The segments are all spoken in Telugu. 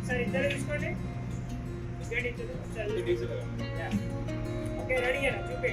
సరే ఇద్దరు తీసుకోండి. ఓకే రెడీ అన్న చూపి.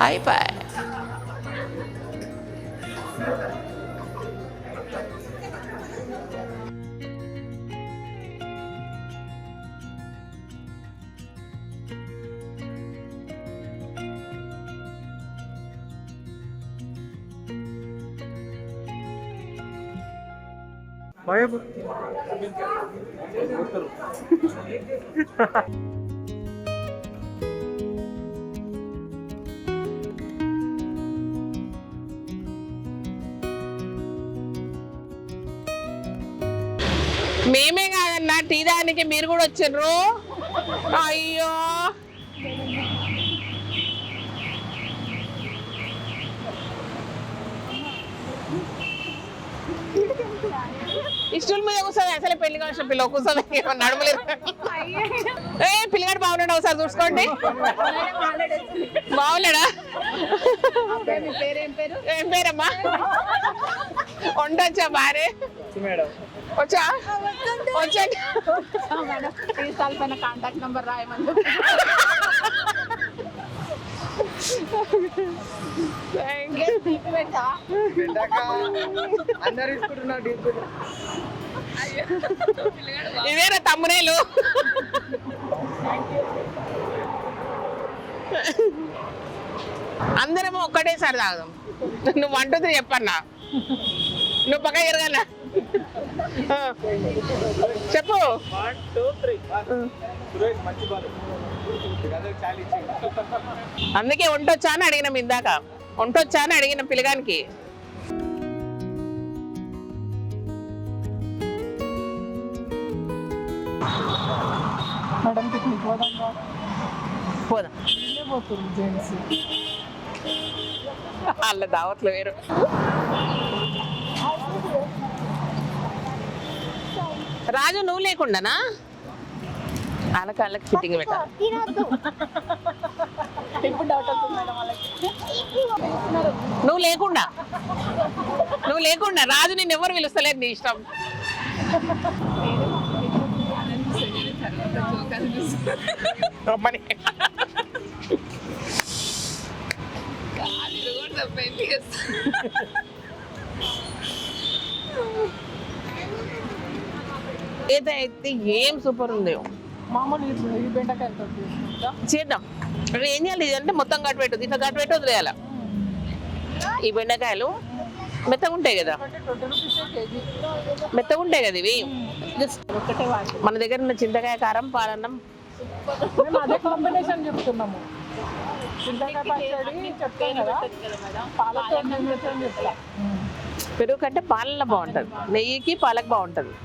అయిపోయి మేమే కాదన్నా టీ దానికి మీరు కూడా వచ్చిండ్రు. అయ్యో ఇష్టల మీద కూర్చోదు. అసలే పెళ్లి కావాల్సిన పిల్ల కూర్చోదు నడమలేదు. ఏ పిల్లగాడు బాగున్నాడు ఒకసారి చూసుకోండి. బాగున్నాడా? ఏం పేరమ్మా? ఉండొచ్చా బారే? వచ్చా వచ్చా కాంటాక్ట్ నంబర్ రాయమని. ఇదేనా తమ్మునేలు? అందరము ఒక్కటేసారి తాగుదాం. నువ్వు 1 2 3 చెప్పన్నా. నువ్వు పక్క ఎరగన్నా చెప్పు. 1 2 3. అందుకే వంటొచ్చా అని అడిగినాం ఇందాక. వంటొచ్చా అని అడిగిన పిల్లగానికి. పోదాం. వాళ్ళ దావత్లు వేరు. రాజు నువ్వు లేకుండానా? వాళ్ళకి ఫిట్టింగ్ పెట్టాలి. నువ్వు లేకుండా రాజు నిన్ను ఎవరు పిలుస్తలేదు, నీ ఇష్టం. ఏదైతే ఏం సూపర్ ఉందో చేద్దాం. ఏం చేయాలి అంటే మొత్తం కట్టు పెట్టదు, ఇట్లా కట్టు పెట్టి వదిలేయాల. ఈ బెండకాయలు మెత్తగా ఉంటాయి కదా, మెత్తగా ఉంటాయి కదా ఇవి. జస్ట్ మన దగ్గర ఉన్న చింతకాయ కారం పాలన్నం అదే కాంబినేషన్ చెప్తున్నాము. చింతకాయ పచ్చడి చెప్తాను కదా, పాలతో చెప్తా. పెరుగు కంటే పాలల్లో బాగుంటుంది, నెయ్యికి పాలకు బాగుంటుంది.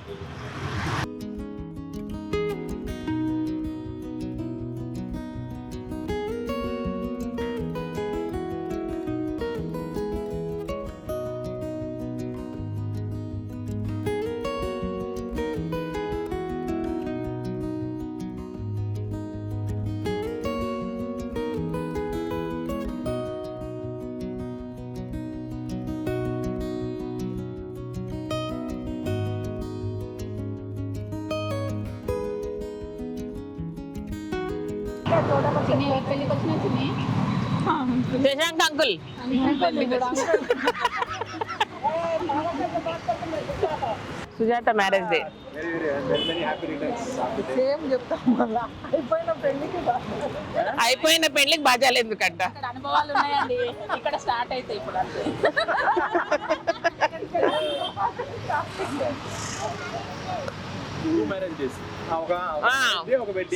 చిన్ని ఎవరి పెళ్ళికి వచ్చిన చిన్ని Shashank uncle. Sujatha marriage day. Same చెప్తాం మళ్ళా అయిపోయిన పెళ్లికి బాజాలు ఎందుకంట. ఇక్కడ అనుభవాలు ఉన్నాయండి, ఇక్కడ స్టార్ట్ అయితే ఇప్పుడు అంతే.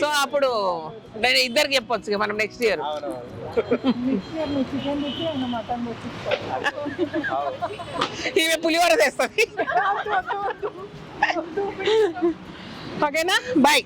సో అప్పుడు నేను ఇద్దరికి చెప్పొచ్చు ఇక మనం నెక్స్ట్ ఇయర్. ఈమె పులిహోర చేస్తుంది. ఓకేనా, బాయ్.